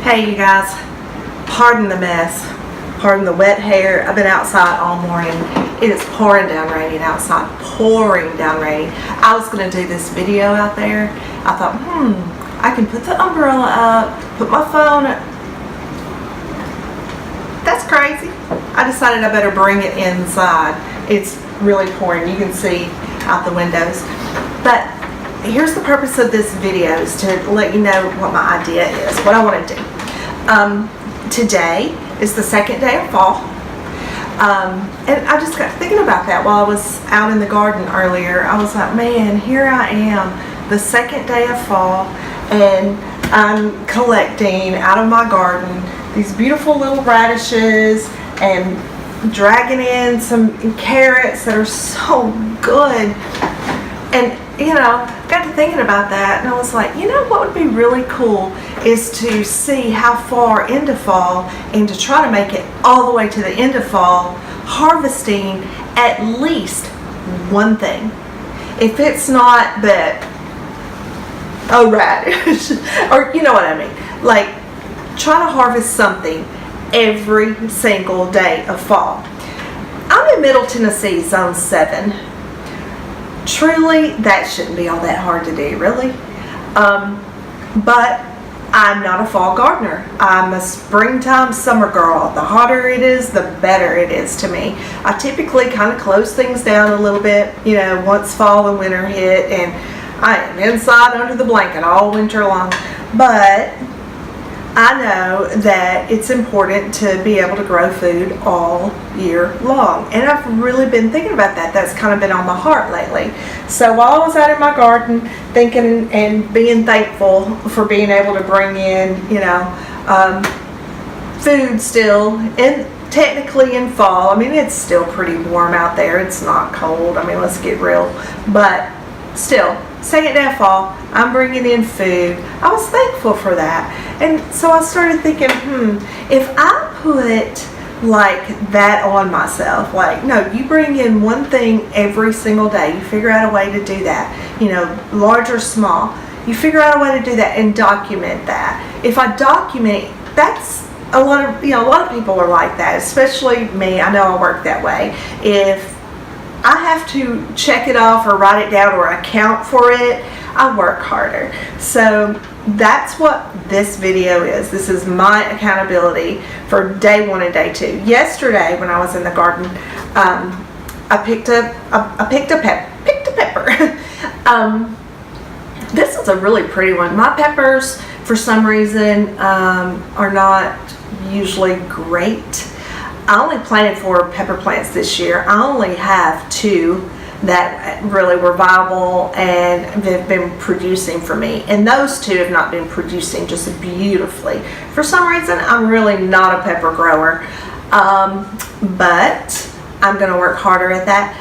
Hey you guys, pardon the mess, pardon the wet hair. I've been outside all morning. It is pouring down raining outside, pouring down raining. I was going to do this video out there. I thought, I can put the umbrella up, put my phone up. That's crazy. I decided I better bring it inside. It's really pouring. You can see out the windows. But here's the purpose of this video, is to let you know what my idea is, what I want to do. Today is the second day of fall. And I just got thinking about that while I was out in the garden earlier. I was like, man, here I am, the second day of fall, and I'm collecting out of my garden these beautiful little radishes and dragging in some carrots that are so good. And you know, got to thinking about that, and I was like, you know what would be really cool is to see how far into fall and to try to make it all the way to the end of fall, harvesting at least one thing. If it's not but a radish, or you know what I mean, like try to harvest something every single day of fall. I'm in Middle Tennessee, Zone 7. Truly, that shouldn't be all that hard to do, really. But I'm not a fall gardener. I'm a springtime summer girl. The hotter it is, the better it is to me. I typically kind of close things down a little bit, you know, once fall and winter hit, and I am inside under the blanket all winter long. But I know that it's important to be able to grow food all year long. And I've really been thinking about that. That's kind of been on my heart lately. So while I was out in my garden thinking and being thankful for being able to bring in, you know, food still, and technically in fall, I mean, it's still pretty warm out there. It's not cold. I mean, let's get real. But still, second day of fall, I'm bringing in food. I was thankful for that. And so I started thinking, if I put like that on myself, like, no, you bring in one thing every single day. You figure out a way to do that, you know, large or small. You figure out a way to do that and document that. If I document, that's a lot of, you know, a lot of people are like that, especially me. I know I work that way. If I have to check it off or write it down or account for it, I work harder. So that's what this video is. This is my accountability for day 1 and day 2. Yesterday, when I was in the garden, I picked a pepper. This is a really pretty one. My peppers, for some reason, are not usually great. I only planted 4 pepper plants this year. I only have 2 that really were viable and have been producing for me. And those 2 have not been producing just beautifully. For some reason, I'm really not a pepper grower. But I'm going to work harder at that.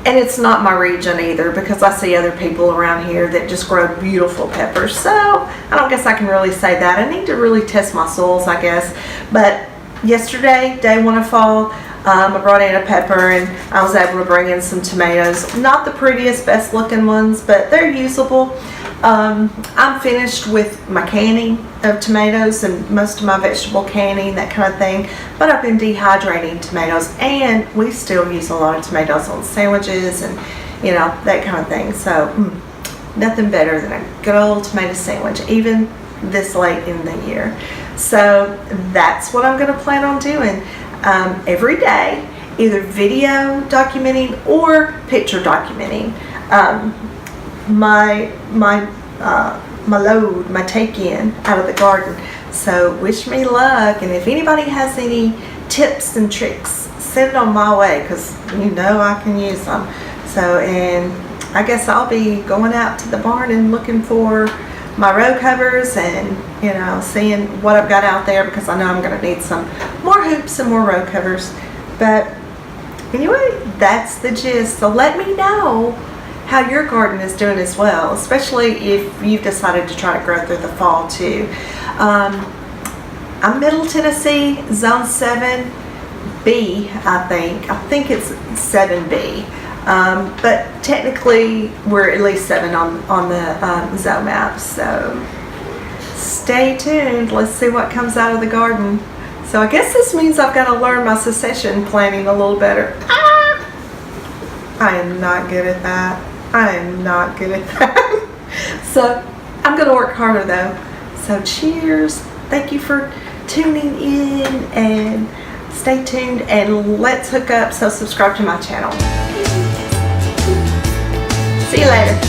And it's not my region either, because I see other people around here that just grow beautiful peppers. So I don't guess I can really say that. I need to really test my soils, I guess. But yesterday, day 1 of fall, I brought in a pepper, and I was able to bring in some tomatoes. Not the prettiest, best looking ones, but they're usable. I'm finished with my canning of tomatoes and most of my vegetable canning, that kind of thing. But I've been dehydrating tomatoes, and we still use a lot of tomatoes on sandwiches and, you know, that kind of thing. So nothing better than a good old tomato sandwich, even this late in the year. So that's what I'm going to plan on doing every day, either video documenting or picture documenting my load, my take-in out of the garden. So wish me luck, and if anybody has any tips and tricks, send them my way, because you know I can use them. So, and I guess I'll be going out to the barn and looking for my row covers, and you know, seeing what I've got out there, because I know I'm going to need some more hoops and more row covers. But anyway, that's the gist. So let me know how your garden is doing as well, especially if you've decided to try to grow through the fall too. I'm Middle Tennessee, Zone 7B, I think it's 7B. But technically we're at least 7 on the zone map, so stay tuned. Let's see what comes out of the garden. So I guess this means I've got to learn my succession planning a little better. I am not good at that. I am not good at that. So I'm going to work harder though. So cheers. Thank you for tuning in, and stay tuned, and let's hook up. So subscribe to my channel. See you later.